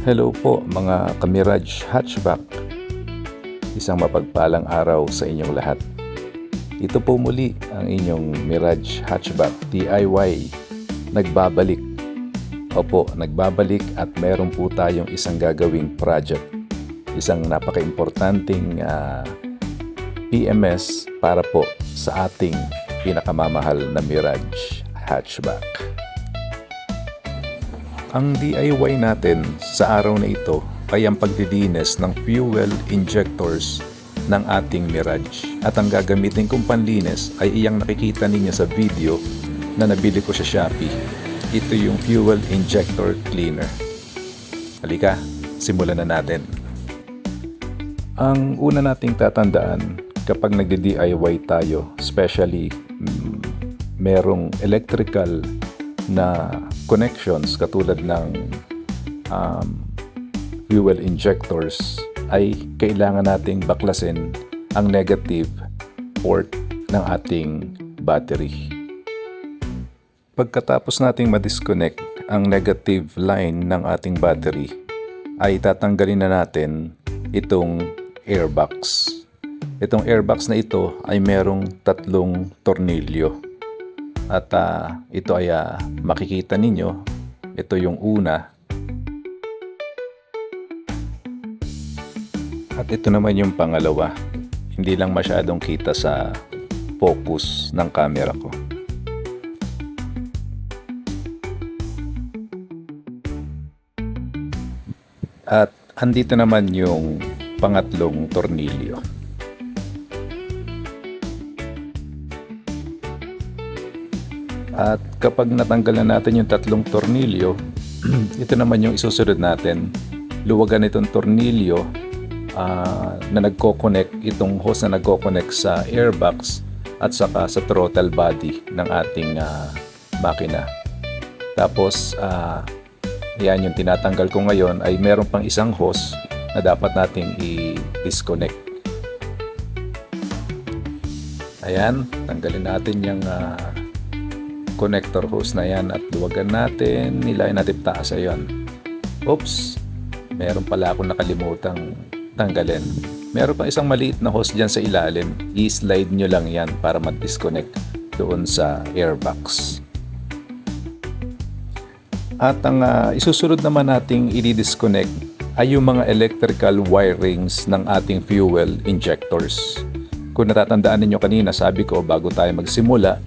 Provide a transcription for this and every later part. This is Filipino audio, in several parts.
Hello po mga Kamiraj Hatchback. Isang mapagpalang araw sa inyong lahat. Ito po muli ang inyong Mirage Hatchback DIY. Nagbabalik. Opo, nagbabalik at meron po tayong isang gagawing project. Isang napaka-importanting PMS para po sa ating pinakamamahal na Mirage Hatchback. Ang DIY natin sa araw na ito ay ang paglilinis ng fuel injectors ng ating Mirage. At ang gagamitin kong panlinis ay iyang nakikita ninyo sa video na nabili ko sa Shopee. Ito yung fuel injector cleaner. Halika, simulan na natin. Ang una nating tatandaan kapag nagdi-DIY tayo, especially merong electrical na connections katulad ng fuel injectors, ay kailangan nating baklasin ang negative port ng ating battery. Pagkatapos nating ma-disconnect ang negative line ng ating battery, ay tatanggalin na natin itong airbox. Itong airbox na ito ay merong 3 tornilyo. At ito ay makikita ninyo, ito yung una. At ito naman yung pangalawa. Hindi lang masyadong kita sa focus ng camera ko. At andito naman yung pangatlong tornilyo. At kapag natanggal na natin yung 3 tornilyo, ito naman yung isusunod natin. Luwagan itong tornilyo na nagko-connect, itong hose na nagko-connect sa airbox at saka sa throttle body ng ating makina. Tapos, yan yung tinatanggal ko ngayon ay meron pang isang hose na dapat nating i-disconnect. Ayan, tanggalin natin yung connector hose na yan at luwagan natin, nilayan natin taas. Ayan. Oops, meron pala akong nakalimutang tanggalin. Meron pa isang maliit na hose dyan sa ilalim. I-slide nyo lang yan para mag-disconnect doon sa airbox. At ang isusunod naman nating i-disconnect ay yung mga electrical wirings ng ating fuel injectors. Kung natatandaan niyo kanina, sabi ko bago tayo magsimula,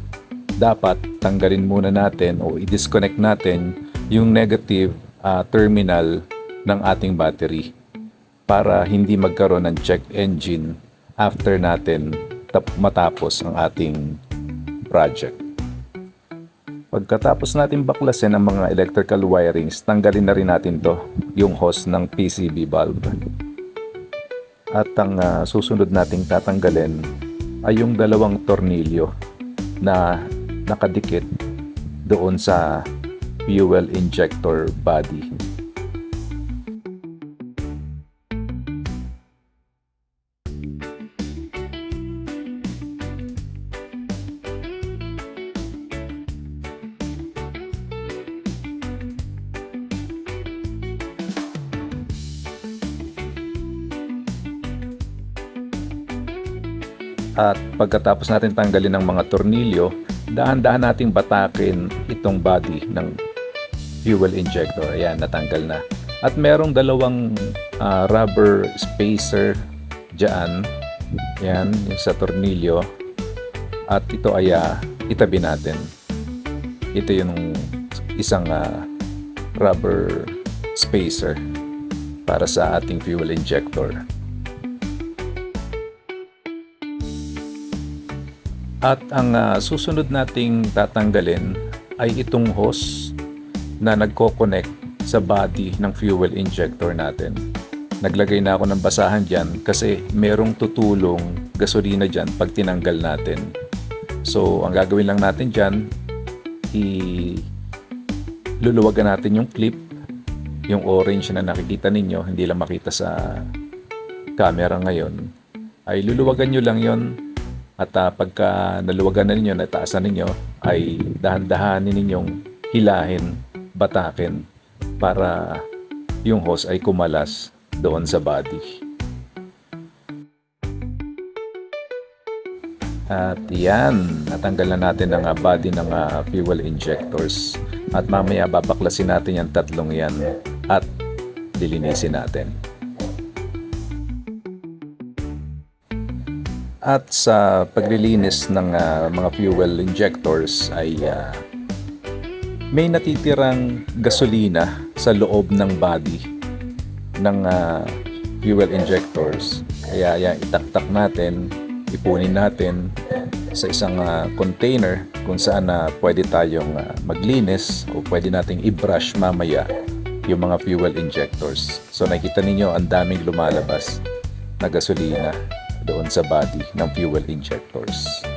dapat tanggalin muna natin o i-disconnect natin yung negative terminal ng ating battery para hindi magkaroon ng check engine after natin matapos ang ating project. Pagkatapos natin baklasin ang mga electrical wirings, tanggalin na rin natin to, yung hose ng PCB bulb. At ang susunod nating tatanggalin ay yung 2 tornilyo na nakadikit doon sa fuel injector body. At pagkatapos natin tanggalin ang mga tornilyo, dahan-dahan nating batakin itong body ng fuel injector. Ayan, natanggal na. At merong 2 rubber spacer dyan. Ayan, yung sa tornilyo. At ito ay itabi natin. Ito yung isang rubber spacer para sa ating fuel injector. At ang susunod nating tatanggalin ay itong hose na nagko-connect sa body ng fuel injector natin. Naglagay na ako ng basahan dyan kasi merong tutulong gasolina dyan pag tinanggal natin. So, ang gagawin lang natin dyan, luluwagan natin yung clip, yung orange na nakikita ninyo, hindi lang makita sa camera ngayon, ay luluwagan nyo lang yon. At pagka naluwagan na ninyo, nataasan ninyo, ay dahan-dahanin ninyong hilahin, batakin para yung hose ay kumalas doon sa body. At yan, natanggal na natin ang body ng fuel injectors. At mamaya babaklasin natin yung tatlong yan at lilinisin natin. At sa paglilinis ng mga fuel injectors ay may natitirang gasolina sa loob ng body ng fuel injectors. Kaya yan, itaktak natin, ipunin natin sa isang container kung saan pwede tayong maglinis o pwede nating i-brush mamaya yung mga fuel injectors. So nakita ninyo ang daming lumalabas na gasolina doon sa body ng fuel injectors.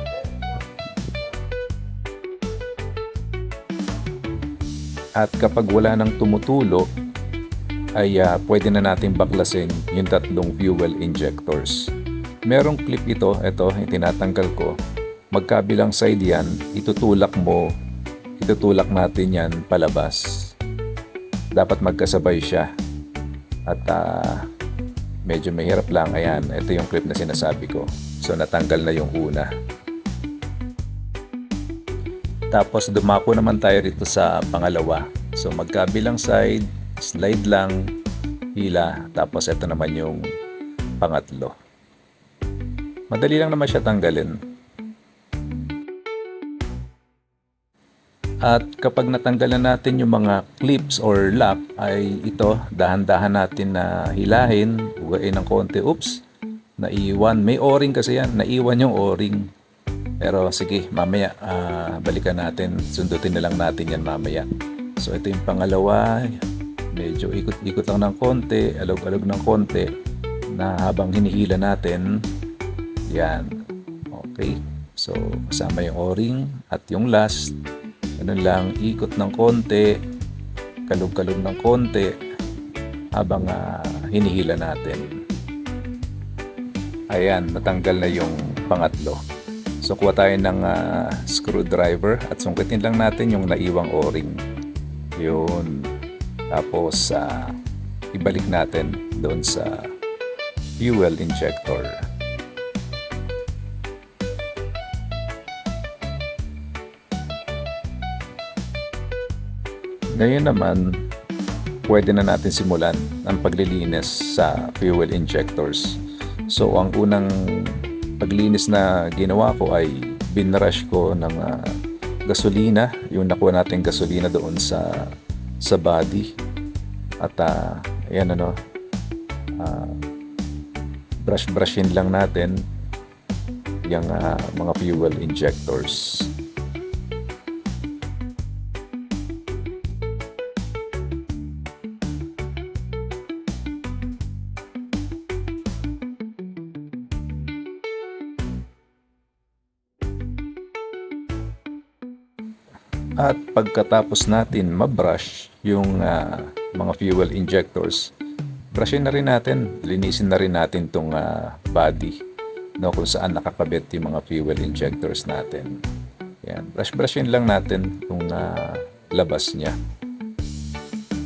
At kapag wala nang tumutulo ay pwede na natin baklasin yung tatlong fuel injectors. Merong clip ito yung tinatanggal ko. Magkabilang side yan, itutulak natin yan palabas. Dapat magkasabay siya. At medyo mahirap lang. Ayan, ito yung clip na sinasabi ko. So natanggal na yung una. Tapos dumako naman tayo rito sa pangalawa. So magkabilang side, slide lang, hila. Tapos ito naman yung pangatlo. Madali lang naman siya tanggalin. At kapag natanggal na natin yung mga clips or lock, ay ito, dahan-dahan natin na hilahin, ugain ng konti. Oops, naiwan. May o-ring kasi yan, naiwan yung o-ring. Pero sige, mamaya balikan natin, sundutin na lang natin yan mamaya. So ito yung pangalawa, medyo ikot-ikot lang ng konti, alog-alog ng konti, na habang hinihila natin, yan. Okay, so kasama yung o-ring at yung last. Ganun lang, ikot ng konti, kalog-kalog ng konti habang hinihila natin. Ayan, natanggal na yung pangatlo. So kuha tayo ng screwdriver at sungkitin lang natin yung naiwang o-ring. Yun. Tapos ibalik natin doon sa fuel injector. Ngayon naman, pwede na natin simulan ang paglilinis sa fuel injectors. So, ang unang paglinis na ginawa ko ay binrush ko ng gasolina, yung nakuha natin gasolina doon sa body. At ayan brushin lang natin yung mga fuel injectors. At pagkatapos natin mabrush yung mga fuel injectors, brushin na rin natin, linisin na rin natin itong body, no, kung saan nakakabit yung mga fuel injectors natin. Yan, brushin lang natin itong labas niya.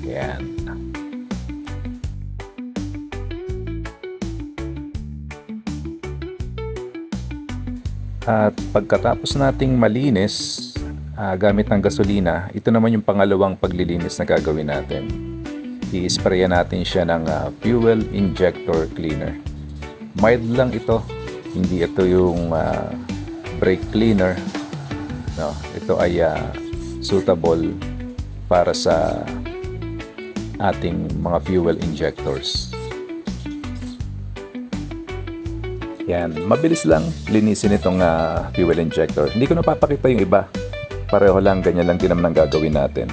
Yan. At pagkatapos nating malinis gamit ng gasolina, ito naman yung pangalawang paglilinis na gagawin natin. I-sprayan natin siya ng fuel injector cleaner. Mild lang ito, hindi ito yung brake cleaner. No, ito ay suitable para sa ating mga fuel injectors. Yan, mabilis lang linisin itong fuel injector. Hindi ko napapakita yung iba. Pareho lang, ganyan lang din naman ang gagawin natin.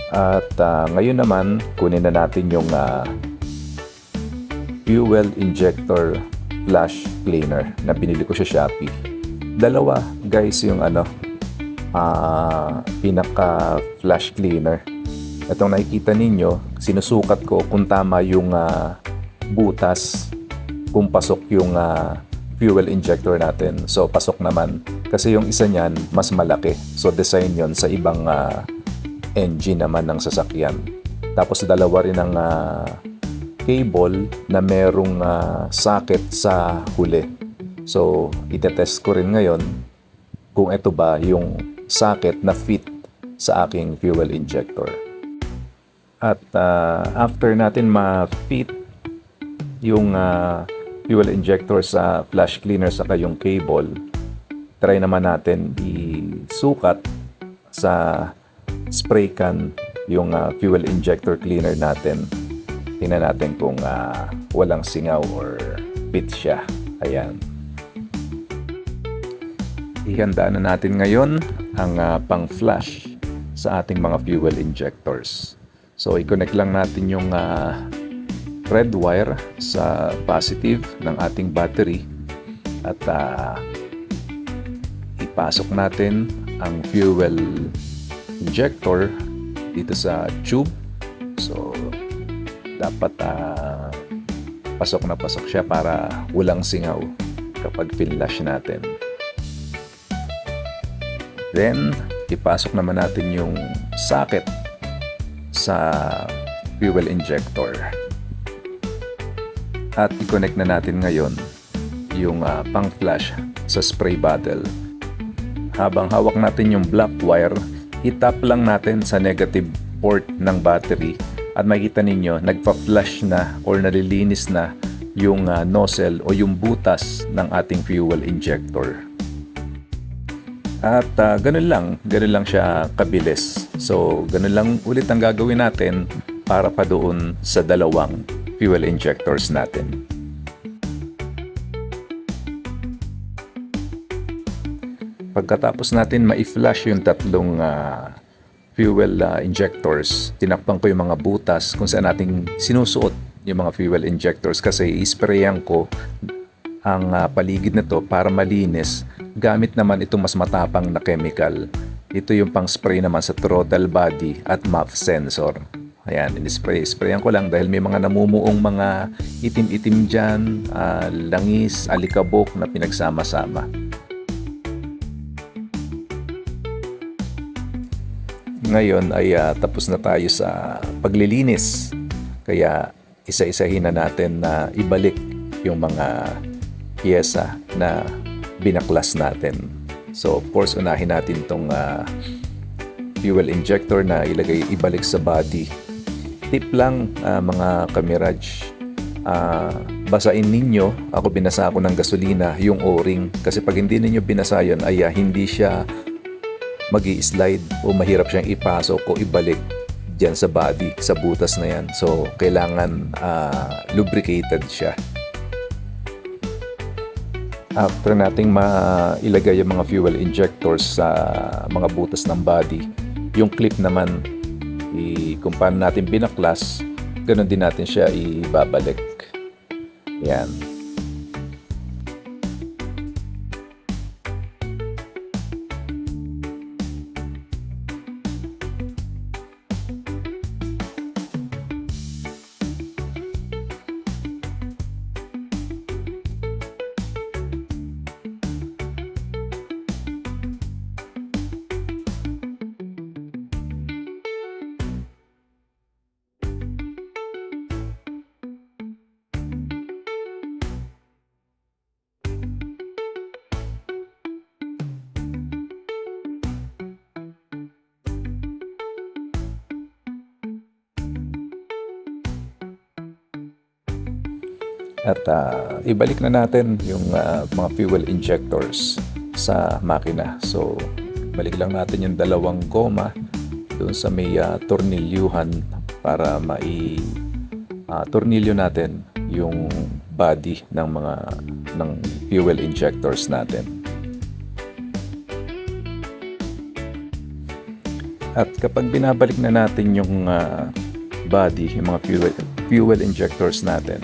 At ngayon naman, kunin na natin yung fuel injector flash cleaner na binili ko sa Shopee. Dalawa, guys, yung pinaka flash cleaner. Itong nakikita ninyo, sinusukat ko kung tama yung butas, kung pasok yung fuel injector natin. So pasok naman kasi yung isa niyan mas malaki. So design yon sa ibang engine naman ng sasakyan. Tapos dalawa rin ang cable na merong socket sa huli. So, itetest ko rin ngayon kung ito ba yung socket na fit sa aking fuel injector. At after natin ma-fit yung fuel injector sa flash cleaner saka yung cable, try naman natin isukat sa spray can yung fuel injector cleaner natin. Tingnan natin kung walang singaw or fit siya. Ayan. Ihanda na natin ngayon ang pang-flush sa ating mga fuel injectors. So, i-connect lang natin yung red wire sa positive ng ating battery at ipasok natin ang fuel injector dito sa tube. So, dapat pasok na pasok siya para walang singaw kapag flush natin. Then, ipasok naman natin yung socket sa fuel injector. At i-connect na natin ngayon yung pang-flush sa spray bottle. Habang hawak natin yung black wire, itap lang natin sa negative port ng battery at makikita ninyo nagpa-flush na or nalilinis na yung nozzle o yung butas ng ating fuel injector. At ganun lang siya kabilis. So, ganun lang ulit ang gagawin natin para pa doon sa dalawang fuel injectors natin. Pagkatapos natin ma-flush yung tatlong fuel injectors, tinakpan ko yung mga butas kung saan natin sinusuot yung mga fuel injectors kasi isprayan ko ang paligid nito para malinis gamit naman itong mas matapang na chemical. Ito yung pang spray naman sa throttle body at MAF sensor. Ayan, sprayan ko lang dahil may mga namumuong mga itim-itim dyan, langis, alikabok na pinagsama-sama. Ngayon ay tapos na tayo sa paglilinis. Kaya isa-isahin na natin na ibalik yung mga piyesa na binaklas natin. So of course, unahin natin tong fuel injector na ibalik sa body. Tip lang mga kamiraj, basain ninyo, ako binasa ako ng gasolina, yung o-ring. Kasi pag hindi ninyo binasa yun, ay hindi siya magi-slide o mahirap siyang ipasok o ibalik dyan sa body, sa butas na yan. So kailangan lubricated siya. After nating mailagay yung mga fuel injectors sa mga butas ng body, yung clip naman, kung paano natin binaklas, ganun din natin siya ibabalik. Yan. At ibalik na natin yung mga fuel injectors sa makina. So, balik lang natin yung dalawang goma doon sa may tornilyuhan para tornilyo natin yung body ng fuel injectors natin. At kapag binabalik na natin yung body, yung mga fuel injectors natin,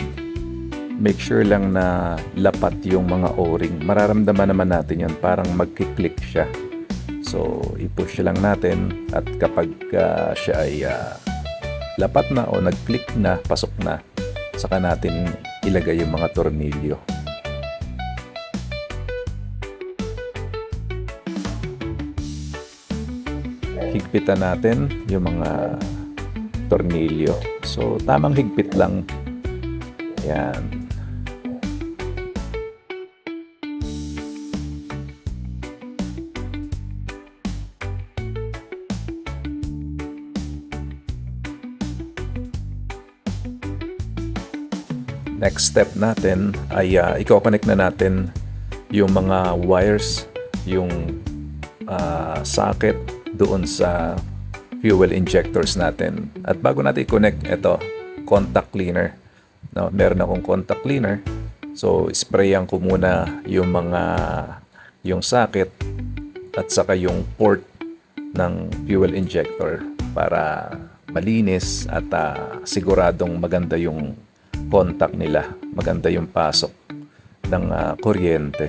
make sure lang na lapat yung mga o-ring. Mararamdaman naman natin yan, parang magkiklik siya. So, i-push lang natin at kapag siya ay lapat na o nag-click na, pasok na, saka natin ilagay yung mga tornilyo. Higpitan natin yung mga tornilyo. So, tamang higpit lang. Yan. Next step natin ay i-connect na natin yung mga wires, yung socket doon sa fuel injectors natin. At bago natin i-connect, ito, contact cleaner. No, meron akong contact cleaner. So, sprayan ko muna yung socket at saka yung port ng fuel injector para malinis at siguradong maganda yung contact nila, maganda yung pasok ng kuryente.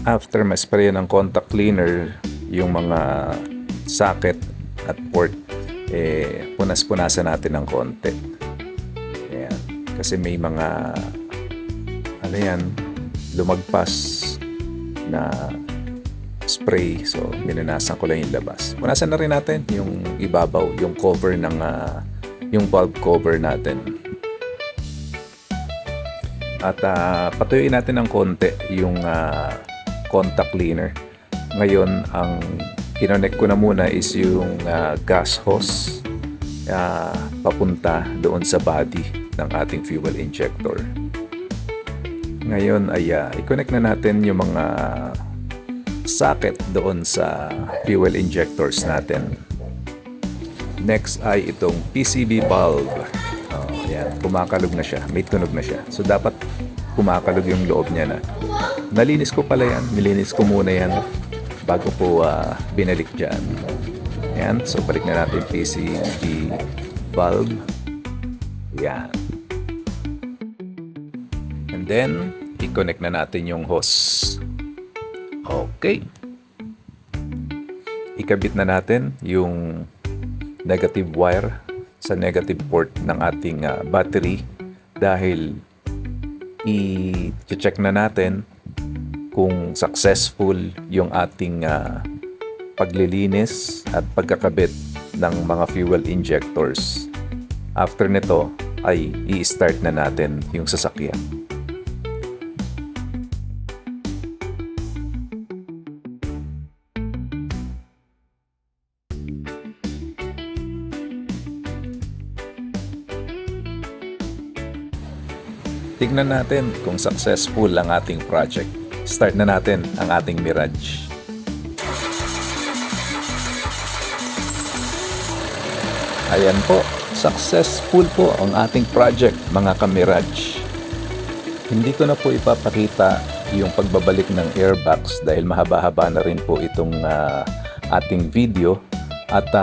After ma-spray ng contact cleaner yung mga socket at port, punas-punasan natin ng konti. Ayan. Kasi may mga lumagpas na spray. So, minanasan ko lang yung labas. Punasan na rin natin yung ibabaw, yung cover ng yung bulb cover natin. At patuyuin natin ng konti yung contact cleaner. Ngayon, ang kinonect ko na muna is yung gas hose papunta doon sa body ng ating fuel injector. Ngayon ay i-connect na natin yung mga socket doon sa fuel injectors natin. Next ay itong PCV bulb. Yan, kumakalog na siya, may tunog na siya. So dapat kumakalog yung loob niya na. Nalinis ko pala yan, nilinis ko muna yan bago po binalik dyan. Yan, so balik na natin PCV bulb. Yan. And then, i-connect na natin yung hose. Okay. Ikabit na natin yung negative wire sa negative port ng ating battery dahil i-check na natin kung successful yung ating paglilinis at pagkakabit ng mga fuel injectors. After nito ay i-start na natin yung sasakyan. Tignan natin kung successful ang ating project. Start na natin ang ating Mirage. Ayan po, successful po ang ating project, mga ka-Mirage. Hindi ko na po ipapakita yung pagbabalik ng airbox dahil mahaba-haba na rin po itong ating video. At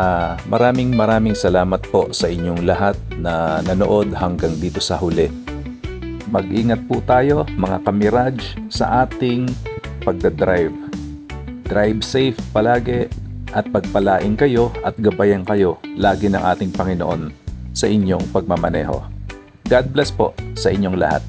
maraming salamat po sa inyong lahat na nanood hanggang dito sa huli. Mag-ingat po tayo mga ka-Mirage sa ating pagdadrive. Drive safe palagi at pagpalain kayo at gabayan kayo lagi ng ating Panginoon sa inyong pagmamaneho. God bless po sa inyong lahat.